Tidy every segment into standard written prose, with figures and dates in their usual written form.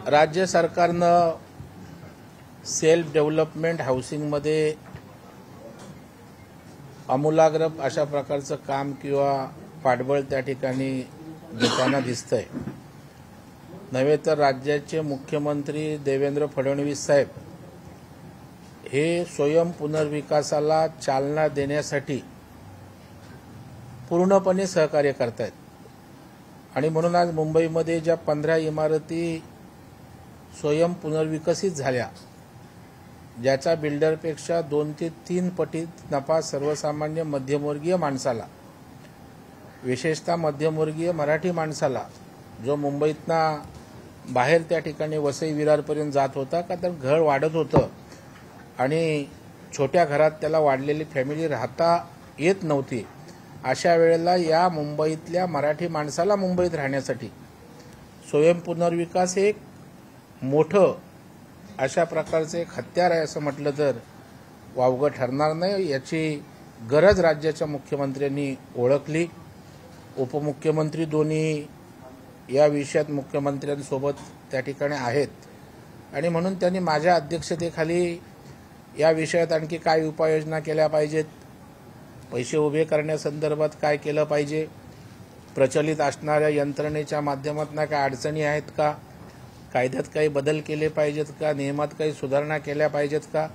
राज्य सरकारनं self development हाऊसिंगमध्ये आमूलाग्र अशा प्रकारचं काम किंवा पाठबळ त्या ठिकाणी घेताना दिसतंय। नव्हे तर राज्याचे मुख्यमंत्री देवेंद्र फडणवीस साहेब हे स्वयं पुनर्विकासाला चालना देण्यासाठी पूर्णपणे सहकार्य करतायत आणि म्हणून आज मुंबईमध्ये ज्या 15 इमारती स्वयं पुनर्विकसित झाल्या, ज्याचा बिल्डरपेक्षा 2 ते 3 पटीत नफा सर्वसामान्य मध्यमवर्गीय माणसाला, विशेषतः मध्यमवर्गीय मराठी माणसाला, जो मुंबईतना बाहेर त्या ठिकाणी वसई विरारपर्यंत जात होता का तर घर वाढत होतं आणि छोट्या घरात त्याला वाढलेली फॅमिली राहता येत नव्हती। अशा वेळेला या मुंबईतल्या मराठी माणसाला मुंबईत राहण्यासाठी स्वयं पुनर्विकास हे एक मोठं अशा प्रकारचं एक हत्यार आहे असं म्हटलं तर वावगं ठरणार नाही। याची गरज राज्याच्या मुख्यमंत्र्यांनी ओळखली। उपमुख्यमंत्री दोन्ही या विषयात मुख्यमंत्र्यांसोबत त्या ठिकाणी आहेत आणि म्हणून त्यांनी माझ्या अध्यक्षतेखाली या विषयात आणखी काय उपाययोजना केल्या पाहिजेत, पैसे उभे करण्यासंदर्भात काय केलं पाहिजे, प्रचलित असणाऱ्या यंत्रणेच्या माध्यमातून काय अडचणी आहेत का, कायद्यात काही बदल केले पाहिजेत का, नियमात काही सुधारणा केल्या पाहिजेत का,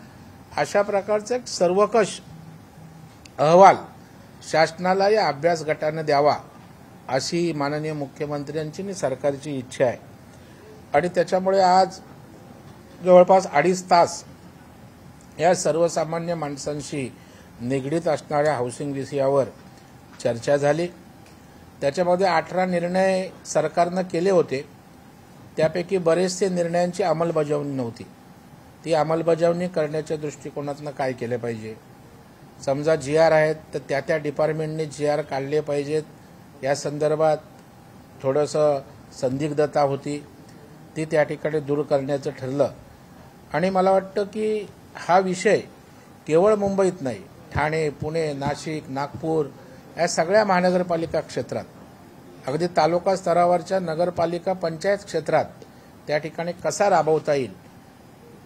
अशा प्रकारचा एक सर्वकष अहवाल शासनाला या अभ्यास गटाने द्यावा अशी माननीय मुख्यमंत्र्यांची आणि सरकारची इच्छा आहे। आणि त्याच्यामुळे आज जवळपास 2.5 तास या सर्वसामान्य माणसांशी निगडीत असणाऱ्या हाऊसिंग विषयावर चर्चा झाली। त्याच्यामध्ये 18 निर्णय सरकारनं केले होते, त्यापैकी बरेचसे निर्णयांची अंमलबजावणी नव्हती। ती अंमलबजावणी करण्याच्या दृष्टिकोनातून काय केले पाहिजे, समजा GR आहेत तर त्या डिपार्टमेंटने GR काढले पाहिजेत, या संदर्भात थोडंसं संदिग्धता होती, ती त्या ठिकाणी दूर करण्याचं ठरलं। आणि मला वाटतं की हा विषय केवळ मुंबईत नाही, ठाणे, पुणे, नाशिक, नागपूर या सगळ्या महानगरपालिका क्षेत्रात, अगदी तालुका स्तरावरच्या नगरपालिका पंचायत क्षेत्रात त्या ठिकाणी कसा राबवता येईल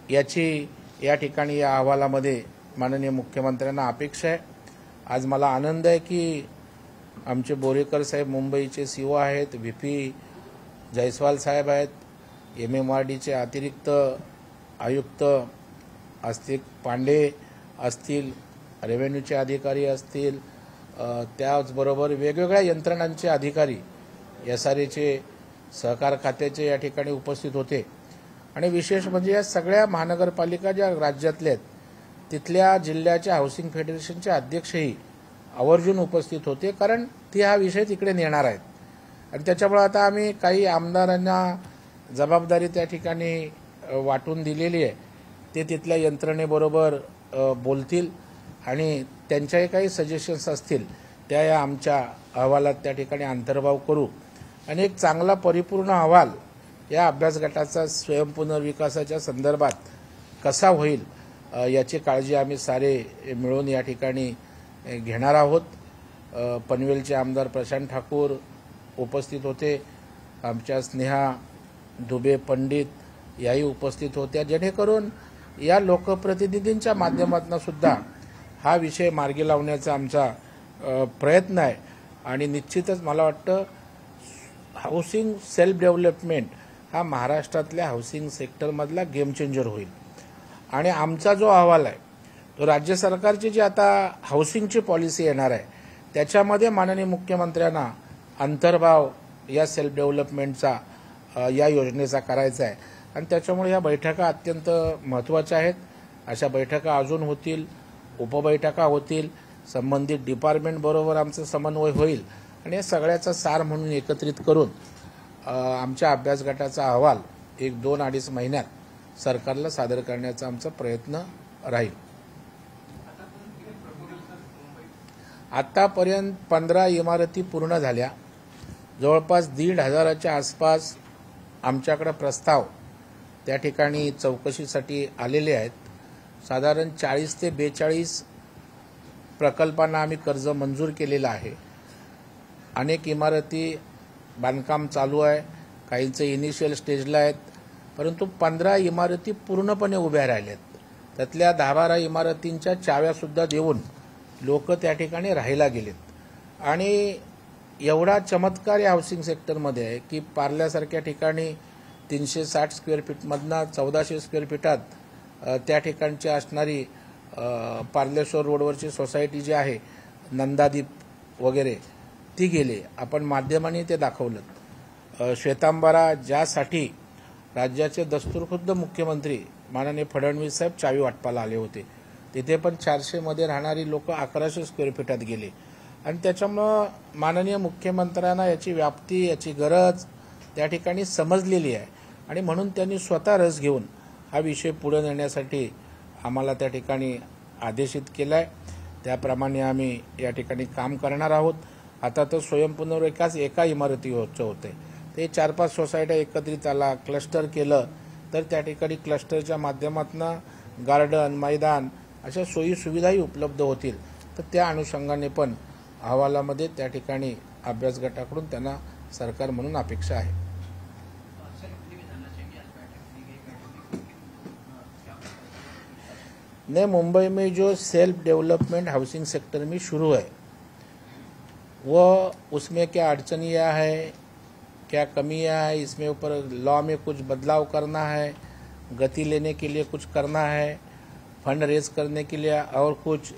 याची या ठिकाणी या अहवालामध्ये माननीय मुख्यमंत्र्यांना अपेक्षा आहे। आज मला आनंद आहे की आमचे बोरेकर साहेब मुंबईचे CEO आहेत, VP जयस्वाल साहेब आहेत, MMRDचे अतिरिक्त आयुक्त असतील, पांडे असतील, रेव्हेन्यूचे अधिकारी असतील, त्याचबरोबर वेगवेगळ्या यंत्रणांचे अधिकारी, SRAचे, सहकार खात्याचे या ठिकाणी उपस्थित होते। आणि विशेष म्हणजे या सगळ्या महानगरपालिका ज्या राज्यातल्या आहेत तिथल्या जिल्ह्याच्या हाऊसिंग फेडरेशनचे अध्यक्षही आवर्जून उपस्थित होते, कारण ते हा विषय तिकडे नेणार आहेत। आणि त्याच्यामुळे आता आम्ही काही आमदारांना जबाबदारी त्या ठिकाणी वाटून दिलेली आहे, ते तिथल्या यंत्रणेबरोबर बोलतील आणि त्यांच्याही काही सजेशन्स असतील त्या या आमच्या अहवालात त्या ठिकाणी अंतर्भाव करू आणि एक चांगला परिपूर्ण अहवाल या अभ्यास गटाचा स्वयं पुनर्विकासाच्या संदर्भात कसा होईल याची काळजी आम्ही सारे मिळून या ठिकाणी घेणार आहोत। पनवेलचे आमदार प्रशांत ठाकूर उपस्थित होते, आमच्या स्नेहा दुबे पंडित याही उपस्थित होत्या, जेणेकरून या लोकप्रतिनिधींच्या माध्यमातून सुद्धा हा विषय मार्गी लावण्याचा आमचा प्रयत्न आहे। आणि निश्चितच मला वाटतं हाऊसिंग सेल्फ डेव्हलपमेंट हा महाराष्ट्रातल्या हाऊसिंग सेक्टरमधला गेम चेंजर होईल। आणि आमचा जो अहवाल आहे तो राज्य सरकारची जी आता हाऊसिंगची पॉलिसी येणार आहे त्याच्यामध्ये माननीय मुख्यमंत्र्यांना अंतर्भाव या सेल्फ डेव्हलपमेंटचा या योजनेचा करायचा आहे। आणि त्याच्यामुळे या बैठका अत्यंत महत्त्वाच्या आहेत। अशा बैठका अजून होतील, उपबैठका होतील, संबंधित डिपार्टमेंट बरोबर आमचं समन्वय होईल आणि या सगळ्याचा सार म्हणून एकत्रित करून आमच्या अभ्यास गटाचा अहवाल 1-2-2.5 महिन्यात सरकारला सादर करण्याचा आमचा प्रयत्न राहील। आतापर्यंत 15 इमारती पूर्ण झाल्या, जवळपास 1,500च्या आसपास आमच्याकडे प्रस्ताव त्या ठिकाणी चौकशीसाठी आलेले आहेत। साधारण 40 ते 42 प्रकल्पांना आम्ही कर्ज मंजूर केलेलं आहे। अनेक इमारती बांधकाम चालू आहे, काहींचे इनिशियल स्टेजला आहेत परंतु 15 इमारती पूर्णपणे उभ्या राहिल्यात. त्यातल्या 10-12 इमारतींच्या चाव्यासुद्धा देऊन लोक त्या ठिकाणी राहायला गेलेत. आणि एवढा चमत्कार या हाऊसिंग सेक्टरमध्ये आहे की पार्ल्यासारख्या ठिकाणी 360 स्क्वेअर फीटमधनं 1400 स्क्वेअर फीटात त्या ठिकाणची असणारी पार्लेश्वर रोडवरची सोसायटी जी आहे नंदादीप वगैरे ती गेली. आपण माध्यमांनी ते दाखवलं. श्वेतांबरा ज्यासाठी राज्याचे दस्तूरखुद्द मुख्यमंत्री माननीय फडणवीस साहेब चावी वाटपाला आले होते, तिथे पण 400 मध्ये राहणारी लोक 1100 स्क्वेअर फीटात गेले. आणि त्याच्यामुळं माननीय मुख्यमंत्र्यांना याची व्याप्ती, याची गरज त्या ठिकाणी समजलेली आहे आणि म्हणून त्यांनी स्वतः रस घेऊन हा विषय पुढे नेण्यासाठी आम्हाला त्या ठिकाणी आदेशित केला आहे. त्याप्रमाणे आम्ही या ठिकाणी काम करणार आहोत. आता तर स्वयंपुनर्विकास एका इमारतीवरचं होते, ते 4-5 सोसायट्या एकत्रित आला, क्लस्टर केलं तर त्या ठिकाणी क्लस्टरच्या माध्यमातून गार्डन, मैदान अशा सोयी सुविधाही उपलब्ध होतील. तर त्या अनुषंगाने पण अहवालामध्ये त्या ठिकाणी अभ्यास गटाकडून त्यांना सरकार म्हणून अपेक्षा आहे. ने मुंबई में जो सेल्फ डेवलपमेंट हाउसिंग सेक्टर में शुरू है वो उसमें क्या अड़चनियाँ है, क्या कमियाँ है, इसमें ऊपर लॉ में कुछ बदलाव करना है, गति लेने के लिए कुछ करना है, फंड रेज करने के लिए और कुछ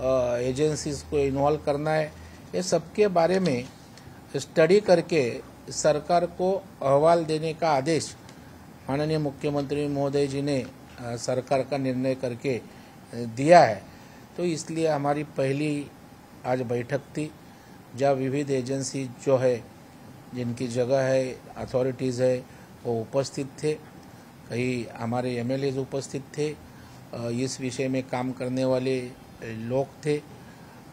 एजेंसीज को इन्वॉल्व करना है, ये सबके बारे में स्टडी करके सरकार को अहवाल देने का आदेश माननीय मुख्यमंत्री महोदय जी ने सरकार का निर्णय करके दिया है. तो इसलिए हमारी पहली आज बैठक थी जहाँ विविध एजेंसी जो है, जिनकी जगह है, अथॉरिटीज़ है, वो उपस्थित थे. कई हमारे एमएलएज उपस्थित थे, इस विषय में काम करने वाले लोग थे.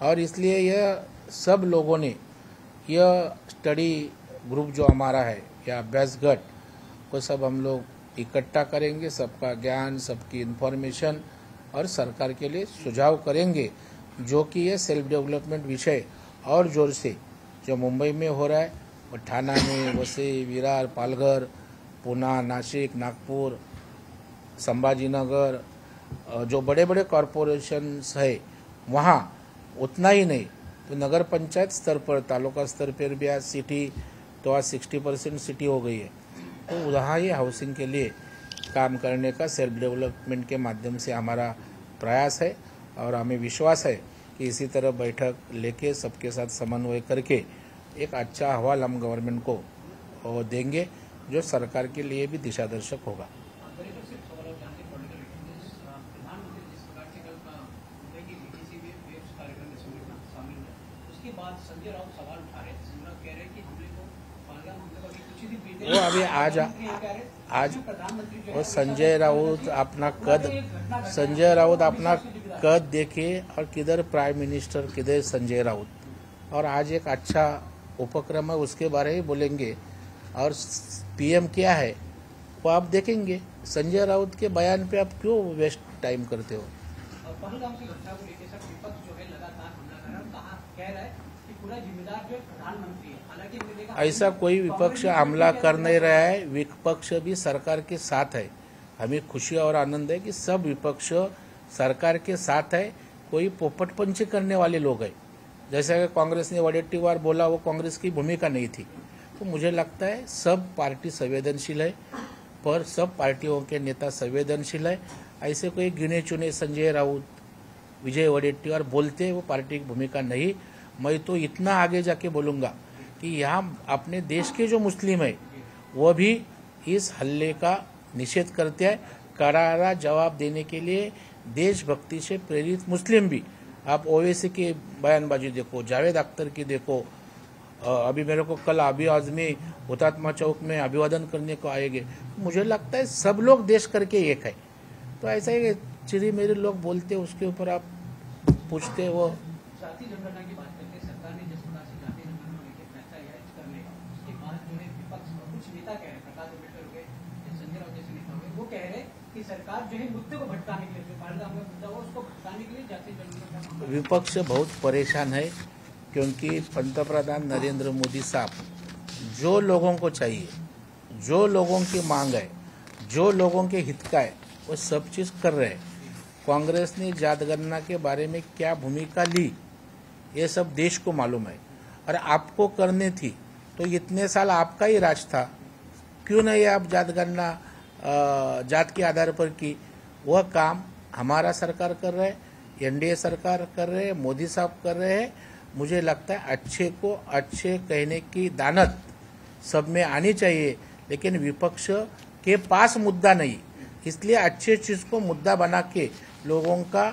और इसलिए यह सब लोगों ने यह स्टडी ग्रुप जो हमारा है या अभ्यास गट को सब हम लोग इकट्ठा करेंगे, सबका ज्ञान, सबकी इन्फॉर्मेशन और सरकार के लिए सुझाव करेंगे, जो कि ये सेल्फ डेवलपमेंट विषय और जोर से जो मुंबई में हो रहा है, और ठाणा में, वसई, विरार, पालघर, पुणे, नासिक, नागपुर, संभाजीनगर, जो बड़े बड़े कॉरपोरेशंस है वहाँ उतना ही नहीं तो नगर पंचायत स्तर पर, तालुका स्तर पर भी आज सिटी तो आज 60% सिटी हो गई है. तो वहाँ ये हाउसिंग के लिए काम करने का सेल्फ डेवलपमेंट के माध्यम से हमारा प्रयास है और हमें विश्वास है कि इसी तरह बैठक लेके सबके साथ समन्वय करके एक अच्छा अहवाल हम गवर्नमेंट को देंगे जो सरकार के लिए भी दिशादर्शक होगा. वो अभी आज वो संजय राउत अपना कद देखे और किधर प्राइम मिनिस्टर, किधर संजय राउत, और आज एक अच्छा उपक्रम है उसके बारे में बोलेंगे. और पीएम क्या है वो आप देखेंगे. संजय राउत के बयान पे आप क्यों वेस्ट टाइम करते हो? पहलगाम की घटना को लेकर सर विपक्ष जो है लगातार हमला कर रहा है, कहा कह रहा है कि पूरा जिम्मेदार जो प्रधानमंत्री है. हालांकि ऐसा कोई विपक्ष हमला कर नहीं रहा है. विपक्ष भी सरकार के साथ है. हमें खुशी और आनंद है कि सब विपक्ष सरकार के साथ है. कोई पोपटपंची करने वाले लोग हैं. जैसा कि कांग्रेस ने वडेट्टीवार बोला, वो कांग्रेस की भूमिका नहीं थी. तो मुझे लगता है सब पार्टी संवेदनशील है, पर सब पार्टियों के नेता संवेदनशील है. ऐसे कोई गिने चुने संजय राउत, विजय वडेट्टीवार बोलते वो पार्टी की भूमिका नहीं. मैं तो इतना आगे जाके बोलूँगा कि यहाँ अपने देश के जो मुस्लिम है वो भी इस हल्ले का निषेध करते हैं. करारा जवाब देने के लिए देशभक्ति से प्रेरित मुस्लिम भी, आप ओवैसी की बयानबाजी देखो, जावेद अख्तर की देखो. अभी मेरे को कल अभी आजमी हुतात्मा चौक में अभिवादन करने को आएंगे. मुझे लगता है सब लोग देश करके एक है. तो ऐसा ही चिरी मेरे लोग बोलते उसके ऊपर आप पूछते. वो सरकार जो है मुद्दे को भटकाने के लिए, पहलगाम का मुद्दा हो उसको भटकाने के लिए जाते विपक्ष बहुत परेशान है, क्योंकि पंतप्रधान नरेंद्र मोदी साहब जो लोगों को चाहिए, जो लोगों की मांग है, जो लोगों के हित का है वो सब चीज कर रहे हैं। कांग्रेस ने जातगणना के बारे में क्या भूमिका ली ये सब देश को मालूम है। और आपको करनी थी तो इतने साल आपका ही राज था, क्यों नहीं आप जातगणना जात के आधार पर की? वह काम हमारा सरकार कर रहे है, एनडीए सरकार कर रहे हैं, मोदी साहब कर रहे हैं। मुझे लगता है अच्छे को अच्छे कहने की दानत सब में आनी चाहिए, लेकिन विपक्ष के पास मुद्दा नहीं, इसलिए अच्छे चीज को मुद्दा बना के लोगों का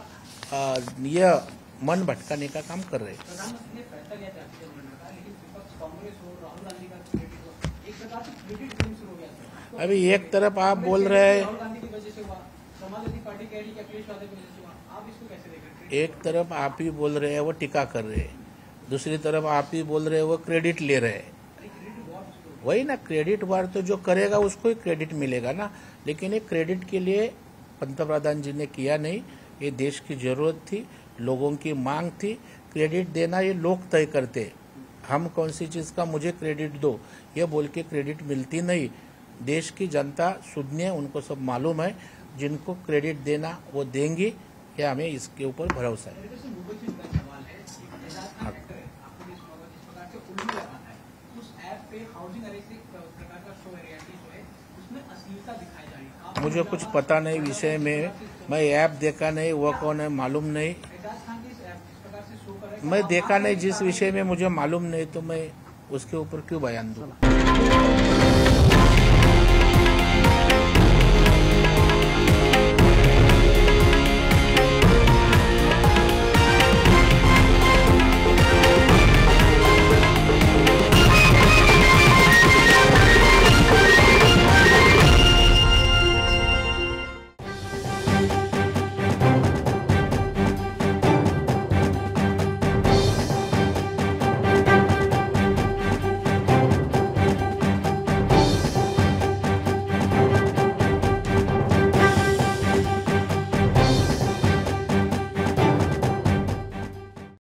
यह मन भटकाने का काम कर रहे हैं। प्रधानमंत्री ने फैसला लिया जाति जनगणना का, लेकिन विपक्ष कांग्रेस और राहुल गांधी का क्रेडिट एक प्रकार से क्रेडिट गेम शुरू हो गया। अभी एक तरफ आप बोल रहे हैं राहुल गांधी की वजह से हुआ, समाजवादी पार्टी कह रही है अखिलेश यादव की वजह से हुआ, आप इसको कैसे देख रहे हैं? एक तरफ आप ही बोल रहे हैं वो टीका कर रहे हैं, दूसरी तरफ आप ही बोल रहे हैं वो क्रेडिट ले रहे हैं। वही ना, क्रेडिट वार तो जो करेगा उसको ही क्रेडिट मिलेगा ना। लेकिन ये क्रेडिट के लिए पंतप्रधान जी ने किया नहीं, ये देश की जरूरत थी, लोगों की मांग थी। क्रेडिट देना ये लोग तय करते, हम कौन सी चीज का मुझे क्रेडिट दो ये बोल के क्रेडिट मिलती नहीं। देश की जनता सुधने, उनको सब मालूम है, जिनको क्रेडिट देना वो देंगी, ये हमें इसके ऊपर भरोसा है। मुझे कुछ पता नहीं विषय में, मैं ऐप देखा नहीं, वो कौन है मालूम नहीं, मैं देखा नहीं। जिस विषय में मुझे मालूम नहीं तो मैं उसके ऊपर क्यों बयान दूं?